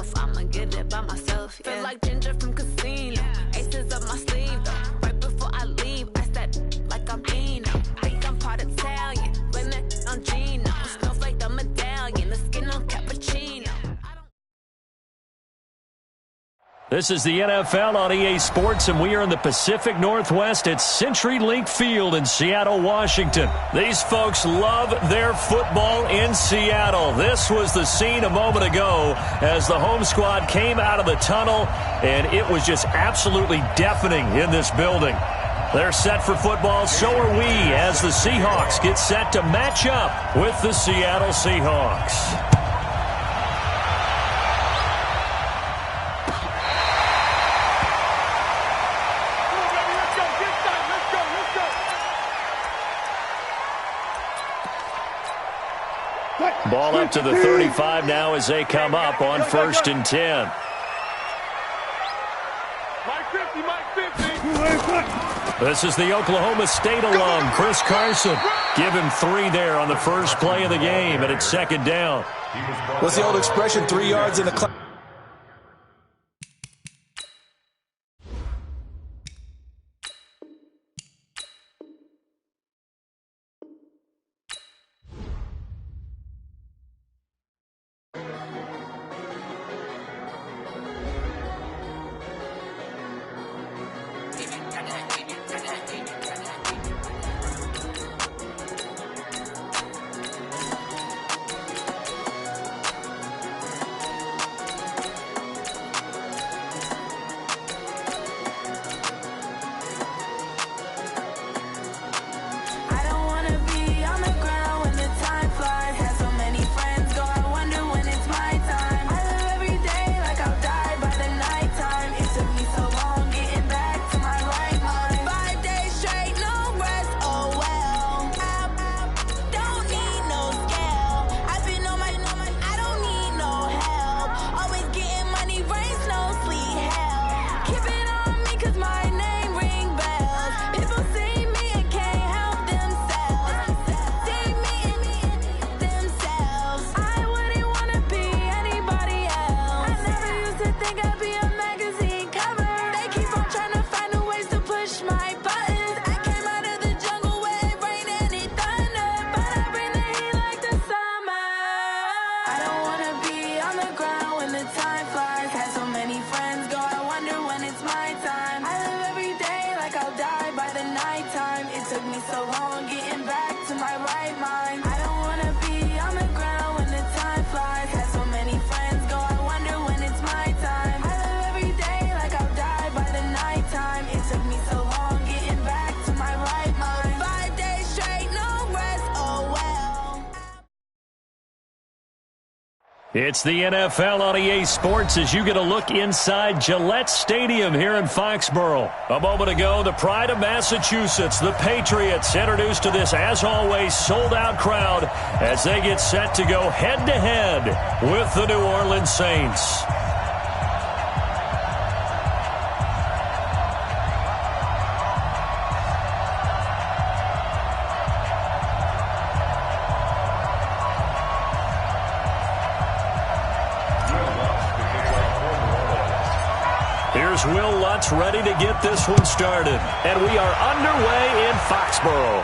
myself. I'ma get it by myself. Yeah. Feel like Ginger from Casino. Aces up my sleeve, though. Right before I leave, I step like I'm Eno. Think I'm part Italian. Blame that on Gino. Smells like the medallion. The skin on cappuccino. This is the NFL on EA Sports, and we are in the Pacific Northwest at CenturyLink Field in Seattle, Washington. These folks love their football in Seattle. This was the scene a moment ago as the home squad came out of the tunnel, and it was just absolutely deafening in this building. They're set for football, so are we, as the Seahawks get set to match up with the Seattle Seahawks. Ball up to the 35 now as they come up on 1st and 10. This is the Oklahoma State alum, Chris Carson. Give him 3 there on the first play of the game, and it's 2nd down. What's the old expression, 3 yards in the cloud? It's the NFL on EA Sports as you get a look inside Gillette Stadium here in Foxborough. A moment ago, the pride of Massachusetts, the Patriots, introduced to this, as always, sold-out crowd as they get set to go head-to-head with the New Orleans Saints. Here's Will Lutz ready to get this one started. And we are underway in Foxborough.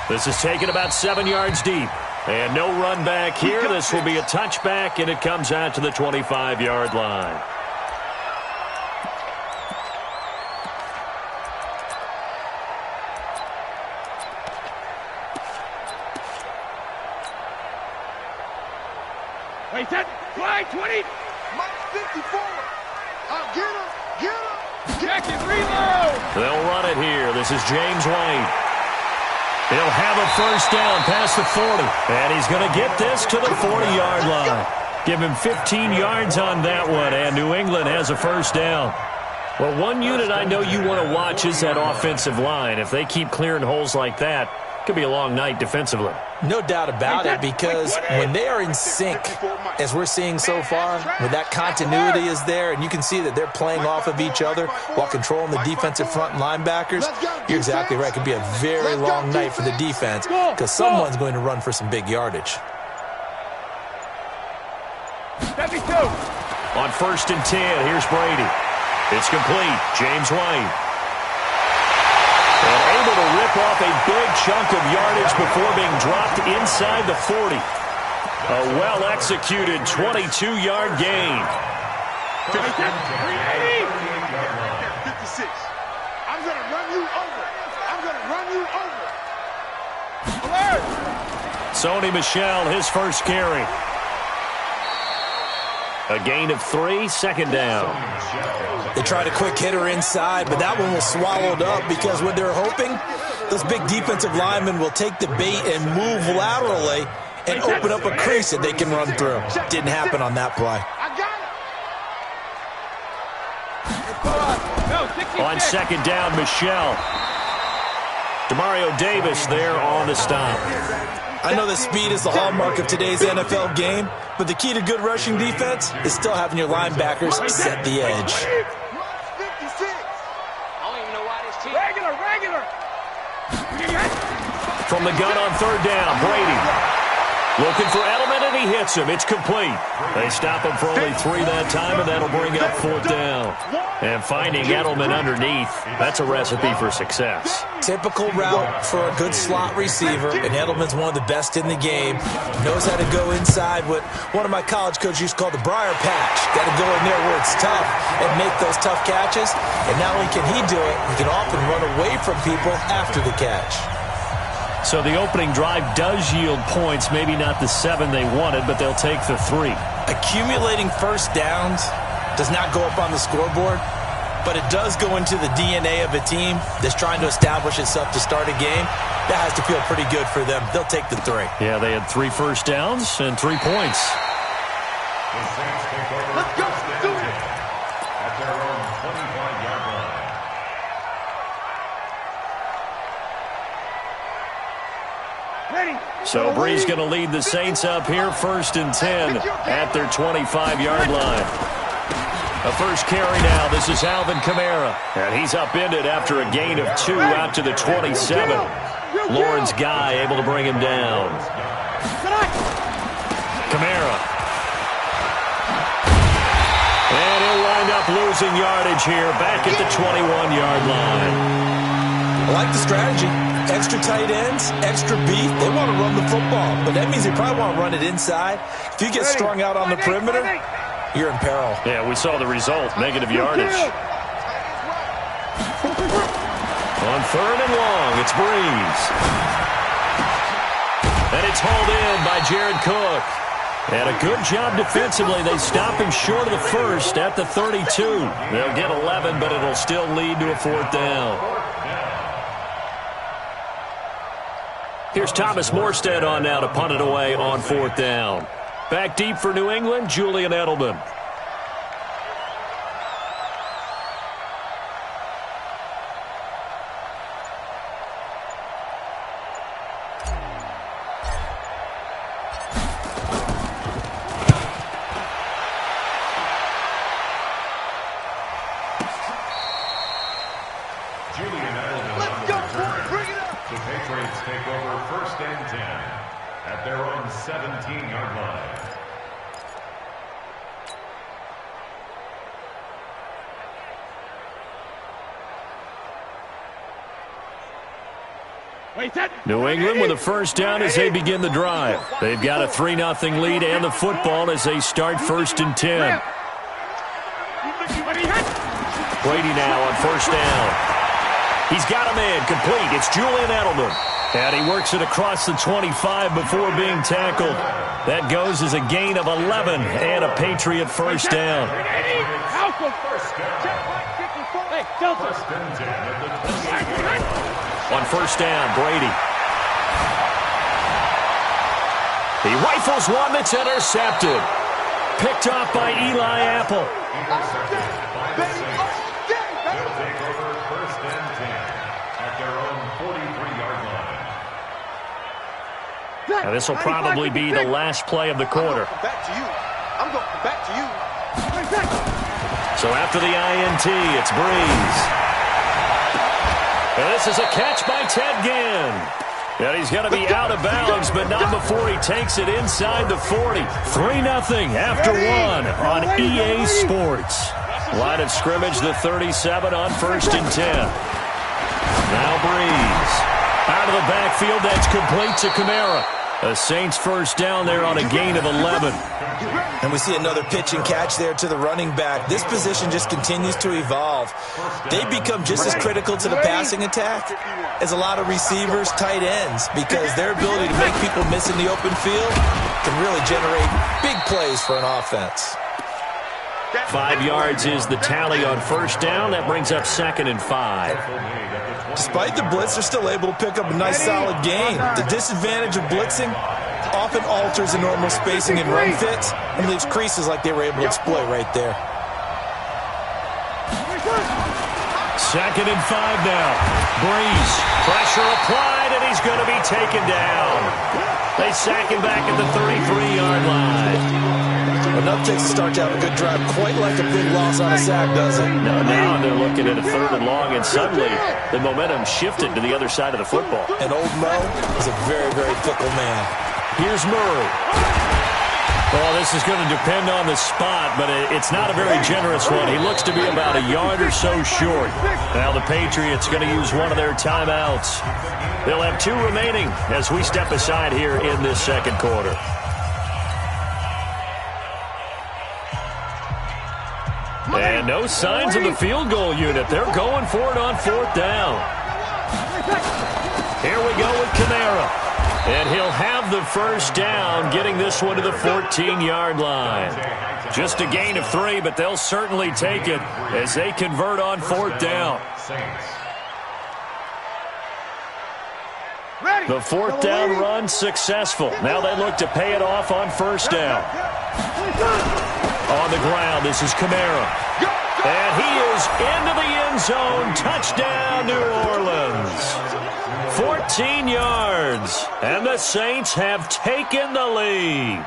This is taken about 7 yards deep. And no run back here. This will be a touchback, and it comes out to the 25-yard line. Wait, that fly 20. Mike 54. Get him! Get him! Jack it, reload! They'll run it here. This is James White. He'll have a first down past the 40. And he's going to get this to the 40-yard line. Give him 15 yards on that one, and New England has a first down. Well, one unit I know you want to watch is that offensive line. If they keep clearing holes like that, it could be a long night defensively. No doubt about it, because when they are in sync, as we're seeing so far, when that continuity is there, and you can see that they're playing off of each other while controlling the defensive front linebackers, you're exactly right. It could be a very long night for the defense because someone's going to run for some big yardage. 72. On 1st and 10, here's Brady. It's complete. James White. And able to rip off a big chunk of yardage before being dropped inside the 40. A well-executed 22-yard gain. 56. I'm going to run you over. I'm going to run you over. Alert! Sony Michel, his first carry. A gain of 3, second down. They tried a quick hitter inside, but that one was swallowed up because what they're hoping, those big defensive linemen will take the bait and move laterally and open up a crease that they can run through. Didn't happen on that play. On second down, Michel. Demario Davis there on the stop. I know that speed is the hallmark of today's NFL game, but the key to good rushing defense is still having your linebackers set the edge. 56. I don't even know why this team. Regular. From the gun on third down, Brady. Looking for Edelman, and he hits him. It's complete. They stop him for only 3 that time, and that'll bring up 4th down. And finding Edelman underneath, that's a recipe for success. Typical route for a good slot receiver, and Edelman's one of the best in the game. Knows how to go inside what one of my college coaches used to call the briar patch. Got to go in there where it's tough and make those tough catches. And not only can he do it, he can often run away from people after the catch. So the opening drive does yield points, maybe not the 7 they wanted, but they'll take the 3. Accumulating first downs does not go up on the scoreboard, but it does go into the DNA of a team that's trying to establish itself to start a game. That has to feel pretty good for them. They'll take the 3. Yeah, they had 3 first downs and 3 points. Let's go. Do it. At their own 25-yard line. So Bree's going to lead the Saints up here, 1st and 10 at their 25-yard line. A first carry now. This is Alvin Kamara. And he's upended after a gain of 2 out to the 27. Lauren's guy able to bring him down. Kamara. And he'll wind up losing yardage here back at the 21-yard line. I like the strategy. Extra tight ends, extra beef. They want to run the football, but that means they probably want to run it inside. If you get strung out on the perimeter, you're in peril. Yeah, we saw the result, negative yardage. On 3rd and long, it's Breeze. And it's hauled in by Jared Cook. And a good job defensively. They stop him short of the 1st at the 32. They'll get 11, but it'll still lead to a 4th down. Here's Thomas Morstead on now to punt it away on 4th down. Back deep for New England, Julian Edelman. Take over 1st and 10 at their own 17-yard line. New England with a first down as they begin the drive. They've got a 3-0 lead and the football as they start 1st and 10. Brady now on 1st down. He's got a man complete. It's Julian Edelman. And he works it across the 25 before being tackled. That goes as a gain of 11 and a Patriot first down. On 1st down, Brady. He rifles one that's intercepted. Picked off by Eli Apple. They'll take over 1st and 10 at their own 43-yard line. Now this will probably be the last play of the quarter. I'm going to come back to you. So after the INT, it's Breeze. And this is a catch by Ted Ginn. And he's going to be out of bounds, but not before he takes it inside the 40. 3-0 after one on EA Sports. Line of scrimmage, the 37 on 1st and 10. Now Breeze. Out of the backfield, that's complete to Kamara. A Saints first down there on a gain of 11. And we see another pitch and catch there to the running back. This position just continues to evolve. They become just as critical to the passing attack as a lot of receivers, tight ends, because their ability to make people miss in the open field can really generate big plays for an offense. 5 yards is the tally on first down. That brings up 2nd and 5. Despite the blitz, they're still able to pick up a nice, solid gain. The disadvantage of blitzing often alters the normal spacing and run fits and leaves creases like they were able to exploit right there. 2nd and 5 now. Breeze. Pressure applied, and he's going to be taken down. They sack him back at the 33-yard line. Enough takes to start to have a good drive, quite like a big loss on a sack, does it? No, now they're looking at a 3rd and long, and suddenly the momentum shifted to the other side of the football. And old Mo is a very, very fickle man. Here's Murray. Well, this is going to depend on the spot, but it's not a very generous one. He looks to be about a yard or so short. Now the Patriots going to use one of their timeouts. They'll have 2 remaining as we step aside here in this second quarter. And no signs of the field goal unit. They're going for it on 4th down. Here we go with Kamara. And he'll have the first down, getting this one to the 14-yard line. Just a gain of 3, but they'll certainly take it as they convert on 4th down. The 4th down run successful. Now they look to pay it off on first down. On the ground, this is Kamara. And he is into the end zone. Touchdown, New Orleans. 14 yards. And the Saints have taken the lead.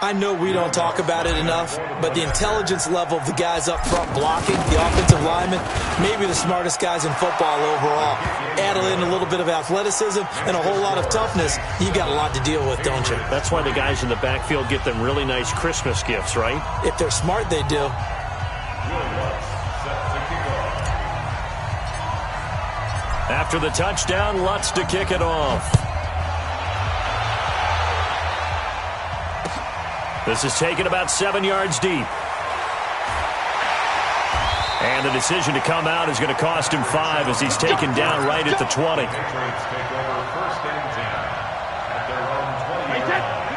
I know we don't talk about it enough, but the intelligence level of the guys up front blocking, the offensive linemen, maybe the smartest guys in football overall. Add in a little bit of athleticism and a whole lot of toughness, you got a lot to deal with, don't you? That's why the guys in the backfield get them really nice Christmas gifts, right? If they're smart, they do. After the touchdown, Lutz to kick it off. This is taken about 7 yards deep. And the decision to come out is going to cost him 5 as he's taken down right at the 20.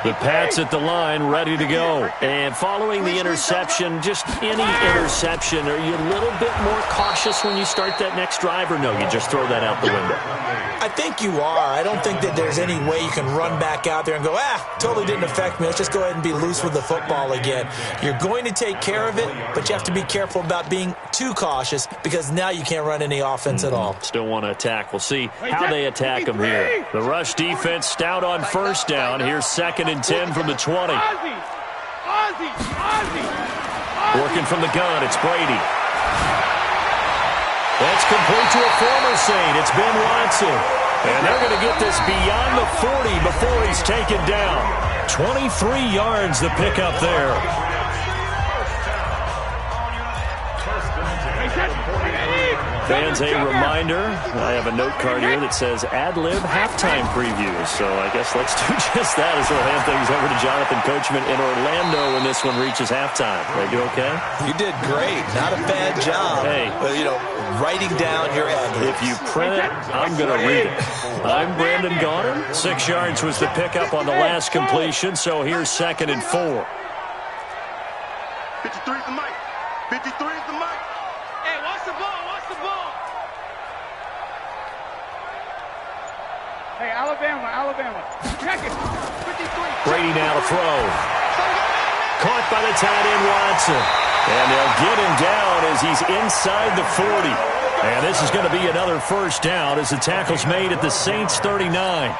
The Pats at the line, ready to go. And following the interception, just any interception, are you a little bit more cautious when you start that next drive, or no, you just throw that out the window? I think you are. I don't think that there's any way you can run back out there and go, totally didn't affect me. Let's just go ahead and be loose with the football again. You're going to take care of it, but you have to be careful about being too cautious because now you can't run any offense at all. Still want to attack. We'll see how they attack them here. The rush defense stout on first down. Here's 2nd and 10 from the 20. Working from the gun, it's Brady. That's complete to a former Saint. It's Ben Watson. And they're going to get this beyond the 40 before he's taken down. 23 yards the pickup there. Fans, a reminder, I have a note card here that says ad-lib halftime previews. So I guess let's do just that as we'll hand things over to Jonathan Coachman in Orlando when this one reaches halftime. Did I do okay? You did great. Not a bad job. Hey. Writing down your ad-libs. If you print it, I'm going to read it. I'm Brandon Gaudin. 6 yards was the pickup on the last completion, so here's 2nd and 4. 53 is the mic. 53 is the mic. Hey, watch the ball. Watch the ball. Hey, Alabama. Check it. 53. Brady now to throw. Caught by the tight end, Watson. And they'll get him down as he's inside the 40. And this is going to be another first down as the tackle's made at the Saints 39.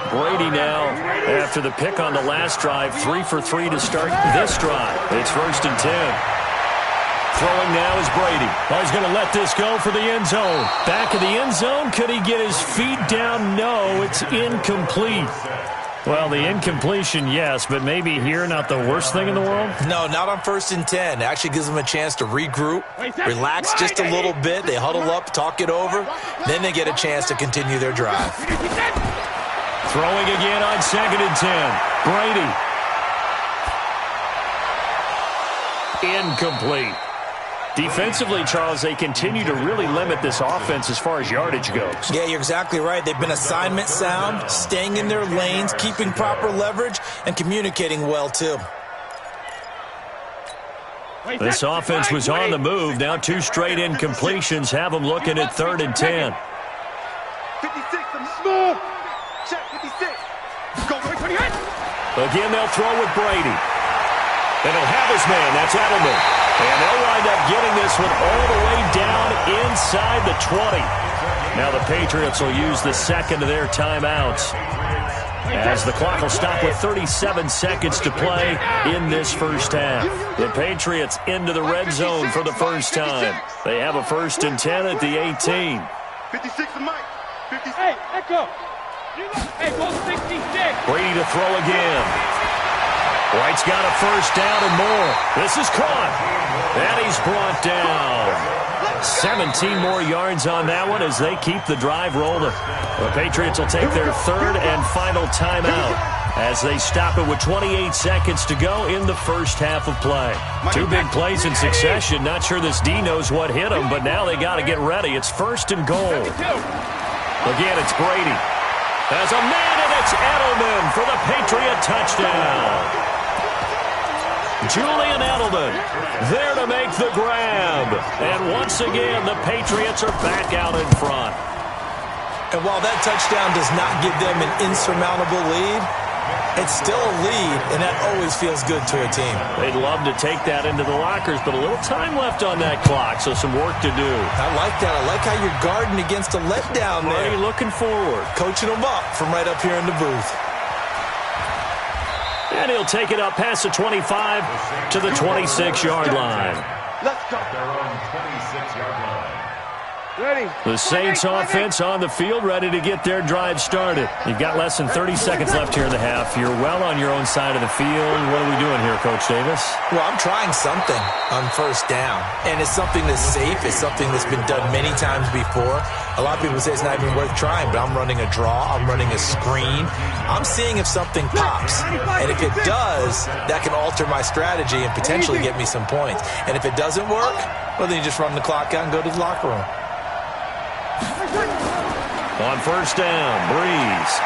Brady now, after the pick on the last drive, 3 for 3 to start this drive. It's 1st and 10. Throwing now is Brady. Oh, he's going to let this go for the end zone. Back of the end zone. Could he get his feet down? No, it's incomplete. Well, the incompletion, yes, but maybe here not the worst thing in the world? No, not on 1st and 10. It actually gives them a chance to regroup, relax just a little bit. They huddle up, talk it over. Then they get a chance to continue their drive. Throwing again on 2nd and 10. Brady. Incomplete. Defensively, Charles, they continue to really limit this offense as far as yardage goes. Yeah, you're exactly right. They've been assignment sound, staying in their lanes, keeping proper leverage, and communicating well, too. This offense was on the move. Now 2 straight incompletions have them looking at 3rd and 10. 56, small. Check, 56. Go, 28. Again, they'll throw with Brady. And he'll have his man. That's Edelman. And they'll wind up getting this one all the way down inside the 20. Now the Patriots will use the second of their timeouts, as the clock will stop with 37 seconds to play in this first half. The Patriots into the red zone for the first time. They have a 1st and 10 at the 18. 56 to Mike. 56. Hey, Echo. Hey, go 66. Brady to throw again. White's got a 1st down and more. This is caught. And he's brought down. 17 more yards on that one as they keep the drive rolling. The Patriots will take their 3rd and final timeout as they stop it with 28 seconds to go in the first half of play. 2 big plays in succession. Not sure this D knows what hit him, but now they got to get ready. It's 1st and goal. Again, it's Brady. There's a man, and it's Edelman for the Patriot touchdown. Julian Edelman there to make the grab. And once again, the Patriots are back out in front. And while that touchdown does not give them an insurmountable lead, it's still a lead, and that always feels good to a team. They'd love to take that into the lockers, but a little time left on that clock, so some work to do. I like that. I like how you're guarding against a letdown there. Already looking forward. Coaching them up from right up here in the booth. And he'll take it up past the 25 to the 26-yard line. Let's go. Their own 26-yard line. Ready. The Saints offense on the field, ready to get their drive started. You've got less than 30 seconds left here in the half. You're well on your own side of the field. What are we doing here, Coach Davis? Well, I'm trying something on 1st down, and it's something that's safe. It's something that's been done many times before. A lot of people say it's not even worth trying, but I'm running a draw. I'm running a screen. I'm seeing if something pops, and if it does, that can alter my strategy and potentially get me some points. And if it doesn't work, well, then you just run the clock out and go to the locker room. On 1st down, Breeze.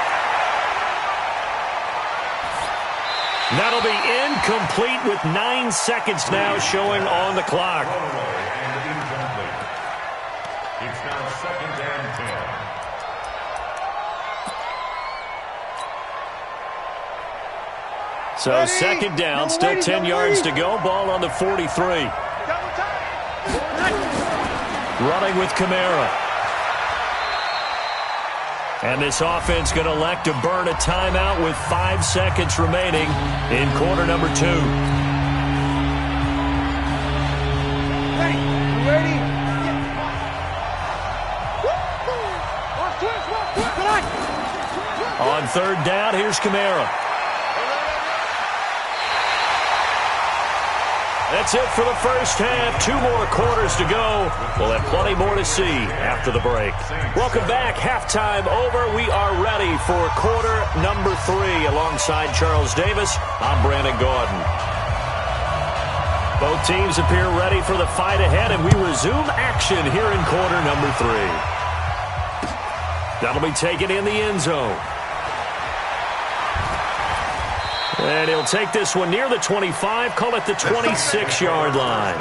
That'll be incomplete with 9 seconds now showing on the clock. It's now 2nd and 10. So 2nd down, still 10 yards to go. Ball on the 43. Running with Kamara. And this offense going to elect to burn a timeout with 5 seconds remaining in quarter number 2. Hey, you ready? On 3rd down, here's Kamara. That's it for the first half. 2 more quarters to go. We'll have plenty more to see after the break. Welcome back. Halftime over. We are ready for quarter number 3. Alongside Charles Davis, I'm Brandon Gaudin. Both teams appear ready for the fight ahead, and we resume action here in quarter number 3. That'll be taken in the end zone. And he'll take this one near the 25, call it the 26-yard line.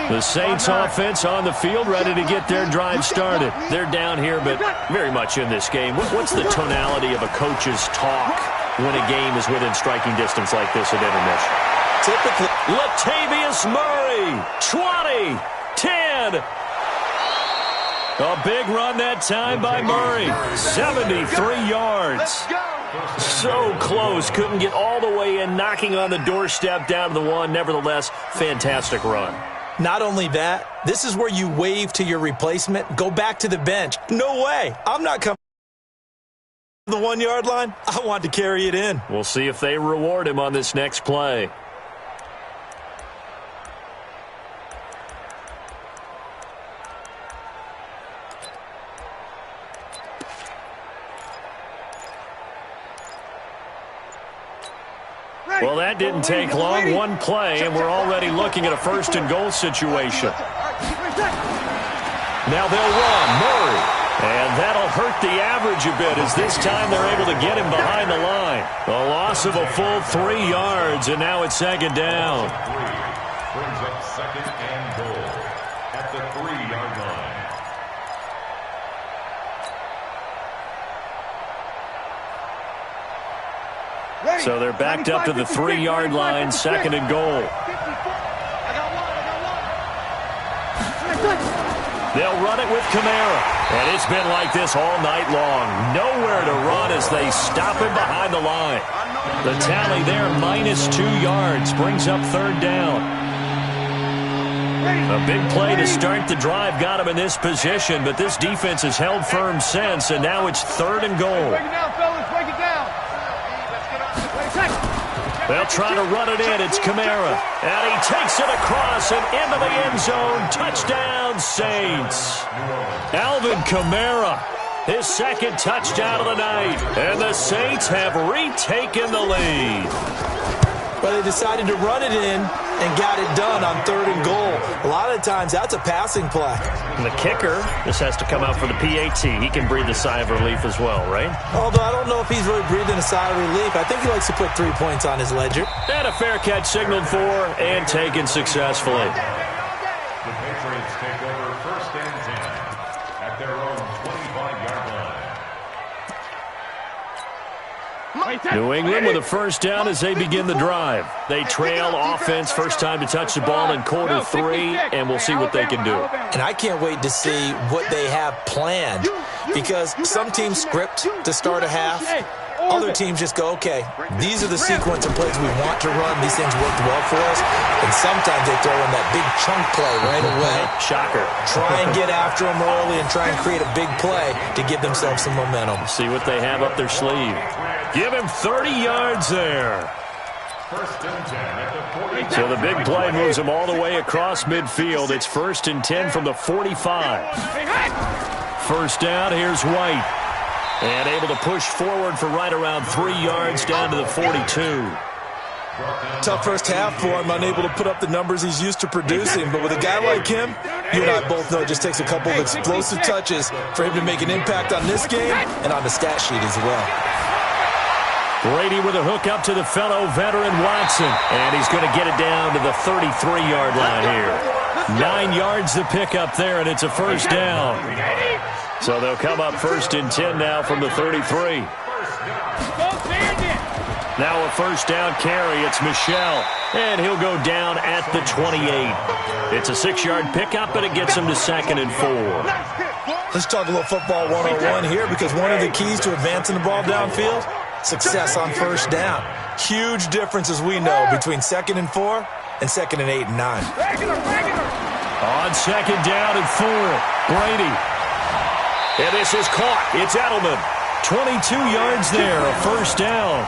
The Saints offense on the field ready to get their drive started. They're down here, but very much in this game. What's the tonality of a coach's talk when a game is within striking distance like this at intermission? Typically, Latavius Murray, 20, 10. A big run that time by Murray. 73 yards. Let's go. So close. Couldn't get all the way in, knocking on the doorstep down to the one. Nevertheless, fantastic run. Not only that, this is where you wave to your replacement, go back to the bench. No way. I'm not coming to the 1 yard line. I want to carry it in. We'll see if they reward him on this next play. Well, that didn't take long. One play, and we're already looking at a first-and-goal situation. Now they'll run. Murray. And that'll hurt the average a bit, as this time they're able to get him behind the line. A loss of a full 3 yards, and now it's second down. Brings up second and goal at the 3-yard line. So they're backed up to the 3-yard line, second and goal. They'll run it with Kamara. And it's been like this all night long. Nowhere to run as they stop him behind the line. The tally there, -2 yards, brings up third down. A big play to start the drive got him in this position, but this defense has held firm since, and now it's third and goal. Break it down, fellas. Break it down. They'll try to run it in. It's Kamara. And he takes it across and into the end zone. Touchdown, Saints. Alvin Kamara, his second touchdown of the night. And the Saints have retaken the lead. But they decided to run it in and got it done on third and goal. A lot of times, that's a passing play. And the kicker, this has to come out for the PAT. He can breathe a sigh of relief as well, right? Although I don't know if he's really breathing a sigh of relief. I think he likes to put 3 points on his ledger. And a fair catch signaled for and taken successfully. The Patriots take over first and 10 at their own 25-yard line. New England with a first down as they begin the drive. They trail offense, first time to touch the ball in quarter 3, and we'll see what they can do. And I can't wait to see what they have planned, because some teams script to start a half. Other teams just go, okay, these are the sequence of plays we want to run. These things worked well for us. And sometimes they throw in that big chunk play right away. Shocker. Try and get after them early and try and create a big play to give themselves some momentum. See what they have up their sleeve. Give him 30 yards there. First and 10 at the 40. So the big play moves him all the way across midfield. It's first and 10 from the 45. First down, here's White. And able to push forward for right around 3 yards down to the 42. Tough first half for him, unable to put up the numbers he's used to producing. But with a guy like him, you and I both know it just takes a couple of explosive touches for him to make an impact on this game and on the stat sheet as well. Brady with a hook up to the fellow veteran Watson. And he's going to get it down to the 33-yard line here. 9 yards to pick up there, and it's a first down. So they'll come up first and 10 now from the 33. Now a first down carry. It's Michel. And he'll go down at the 28. It's a 6-yard pickup, and it gets him to second and 4. Let's talk a little football 101 here, because one of the keys to advancing the ball downfield, success on first down. Huge difference, as we know, between second and 4 and second and 8 and 9. On second down and 4, Brady. And this is caught. It's Edelman. 22 yards there, a first down.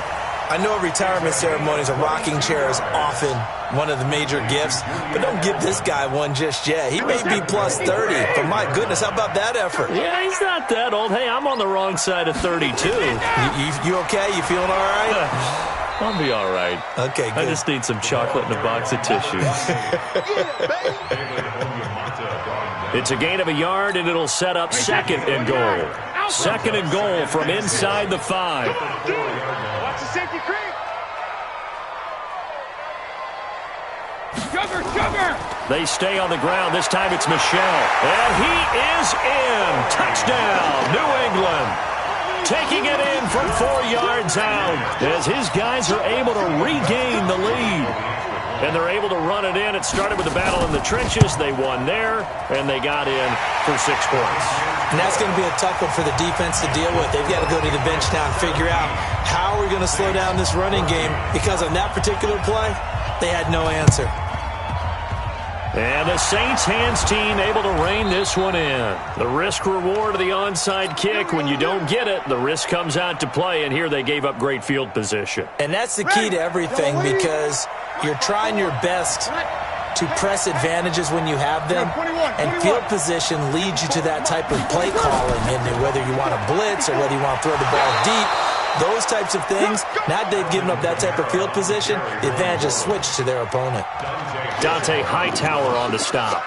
I know at retirement ceremonies, a rocking chair is often one of the major gifts, but don't give this guy one just yet. He may be plus 30, but my goodness, how about that effort? Yeah, he's not that old. Hey, I'm on the wrong side of 32. You okay? You feeling all right? I'll be all right. Okay, good. I just need some chocolate and a box of tissues. It's a gain of a yard, and it'll set up second and goal. Second and goal from inside the 5. Watch the safety creep. Sugar. They stay on the ground. This time it's Michel. And he is in. Touchdown, New England. Taking it in from 4 yards out as his guys are able to regain the lead. and they're able to run it in. It started with a battle in the trenches. They won there, and they got in for 6 points. And that's going to be a tough one for the defense to deal with. They've got to go to the bench now and figure out how we're going to slow down this running game, because on that particular play, they had no answer. And the Saints hands team able to rein this one in. The risk-reward of the onside kick. When you don't get it, the risk comes out to play, and here they gave up great field position. And that's the key to everything, because you're trying your best to press advantages when you have them, and field position leads you to that type of play calling, and whether you want to blitz or whether you want to throw the ball deep, those types of things. Now they've given up that type of field position, the advantage is switched to their opponent. Dante Hightower on the stop.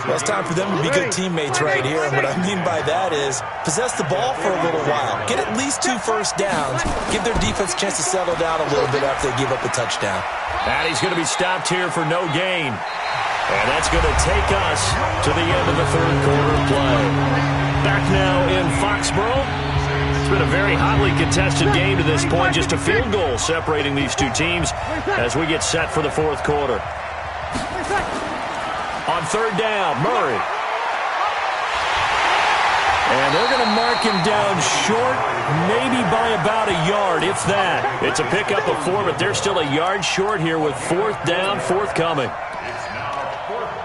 Well, it's time for them to be good teammates right here, and what I mean by that is possess the ball for a little while, get at least 2 first downs, give their defense a chance to settle down a little bit after they give up a touchdown. And he's going to be stopped here for no gain. And that's going to take us to the end of the third quarter play. Back now in Foxborough. It's been a very hotly contested game to this point. Just a field goal separating these two teams as we get set for the fourth quarter. On third down, Murray. And they're going to mark him down short, maybe by about a yard, if that. It's a pickup of 4, but they're still a yard short here with fourth down forthcoming. It's now 4th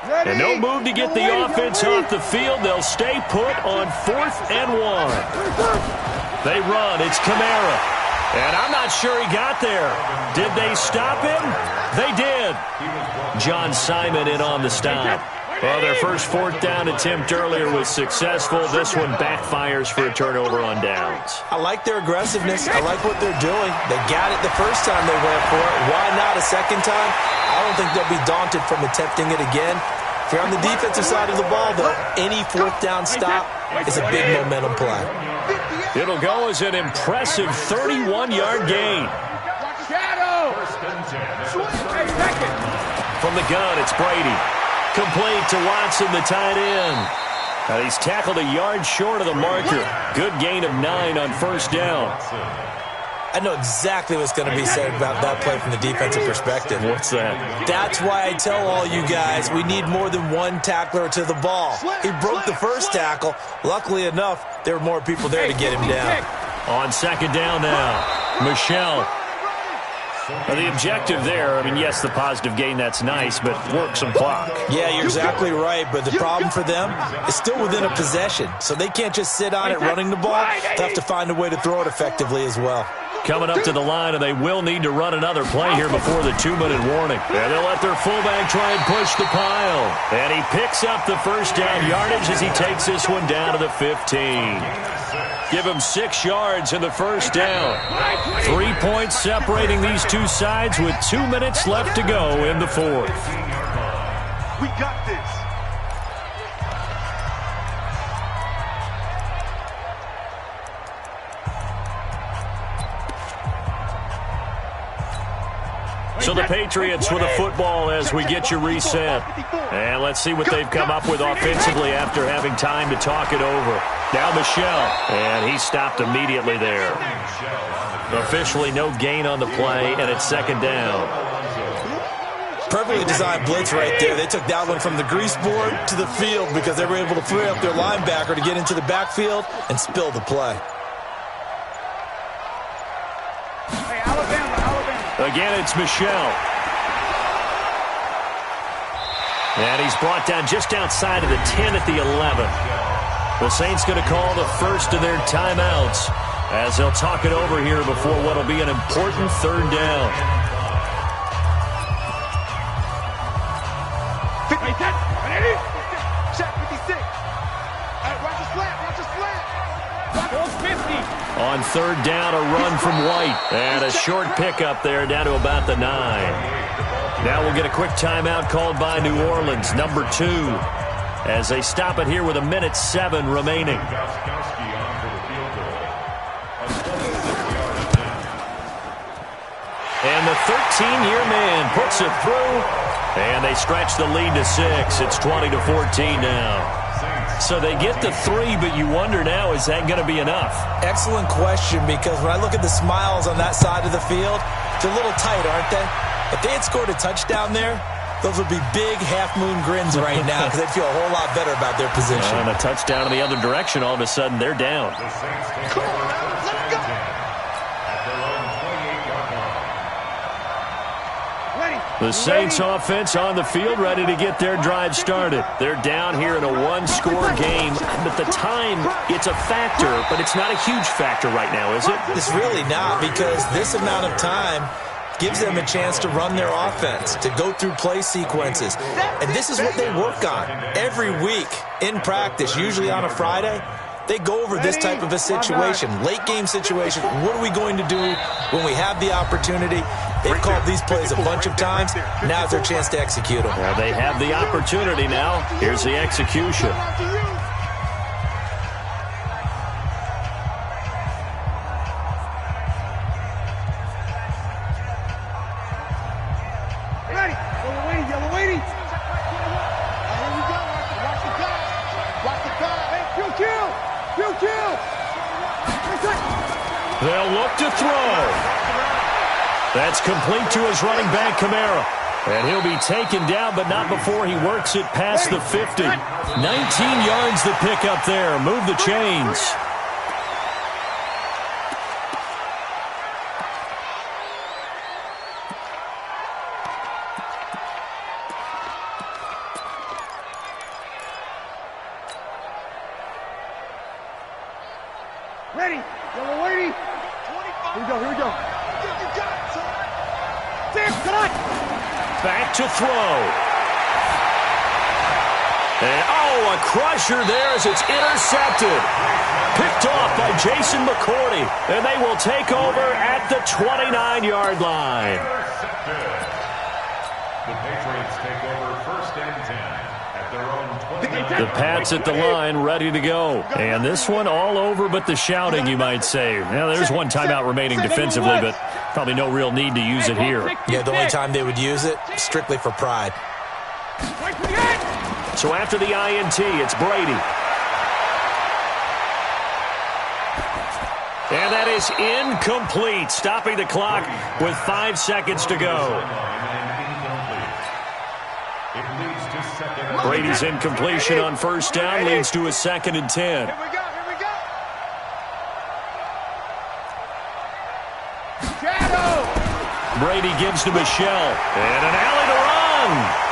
down. And no move to get the offense off the field. They'll stay put on 4th and 1. They run. It's Kamara. And I'm not sure he got there. Did they stop him? They did. John Simon in on the stop. Well, their first 4th down attempt earlier was successful. This one backfires for a turnover on downs. I like their aggressiveness. I like what they're doing. They got it the first time they went for it. Why not a second time? I don't think they'll be daunted from attempting it again. If you're on the defensive side of the ball, though, any 4th down stop is a big momentum play. It'll go as an impressive 31-yard gain. From the gun, it's Brady. Complete to Watson, the tight end. And he's tackled a yard short of the marker. Good gain of 9 on first down. I know exactly what's going to be said about that play from the defensive perspective. What's that? That's why I tell all you guys we need more than one tackler to the ball. He broke the first tackle. Luckily enough, there were more people there to get him down. On second down now, Michelle. Now the objective there, I mean, yes, the positive gain, that's nice, but work some clock. Yeah, you're exactly right, but the problem for them is still within a possession, so they can't just sit on it running the ball. They'll have to find a way to throw it effectively as well. Coming up to the line, and they will need to run another play here before the 2-minute warning. And they'll let their fullback try and push the pile. And he picks up the first down yardage as he takes this one down to the 15. Give him 6 yards in the first down. 3 points separating these two sides with 2 minutes left to go in the fourth. We got this. So the Patriots with a football as we get you reset. And let's see what they've come up with offensively after having time to talk it over. Now Michelle, and he stopped immediately there. Officially no gain on the play, and it's second down. Perfectly designed blitz right there. They took that one from the grease board to the field because they were able to free up their linebacker to get into the backfield and spill the play. Again, it's Michelle. And he's brought down just outside of the 10 at the 11. The Saints going to call the first of their timeouts as they'll talk it over here before what will be an important third down. 50, check 56. Watch the slant, watch the slant. Watch 50. On third down, a run from White. And a short pickup there down to about the 9. Now we'll get a quick timeout called by New Orleans, number 2, as they stop it here with 1:07 remaining. And the 13-year man puts it through, and they stretch the lead to 6. It's 20-14 now. So they get the 3, but you wonder now, is that going to be enough? Excellent question, because when I look at the smiles on that side of the field, they're a little tight, aren't they? If they had scored a touchdown there, those would be big half-moon grins right now because they'd feel a whole lot better about their position. And a touchdown in the other direction, all of a sudden they're down. The Saints take over first and 10 at their own 28-yard line. The Saints offense on the field, ready to get their drive started. They're down here in a one-score game, but the time, it's a factor, but it's not a huge factor right now, is it? It's really not, because this amount of time gives them a chance to run their offense, to go through play sequences. And this is what they work on every week in practice, usually on a Friday. They go over this type of a situation, late-game situation. What are we going to do when we have the opportunity? They've called these plays a bunch of times. Now's their chance to execute them. Well, they have the opportunity now. Here's the execution. They'll look to throw. That's complete to his running back, Kamara. And he'll be taken down, but not before he works it past the 50. 19 yards to pick up there. Move the chains. Ready. Yellow lady. 25. Here we go. Back to throw. And, oh, a crusher there as it's intercepted. Picked off by Jason McCourty. And they will take over at the 29-yard line. Intercepted. The Patriots take over first and 10 at their own 29. The Pats at the line, ready to go. And this one all over but the shouting, you might say. Now, there's one timeout remaining defensively, but probably no real need to use it here. Yeah, the only time they would use it, strictly for pride. So after the INT, it's Brady. And that is incomplete, stopping the clock with 5 seconds to go. Brady's incompletion on first down leads to a 2nd and 10. Here we go. Shadow. Brady gives to Michelle. And an alley to run.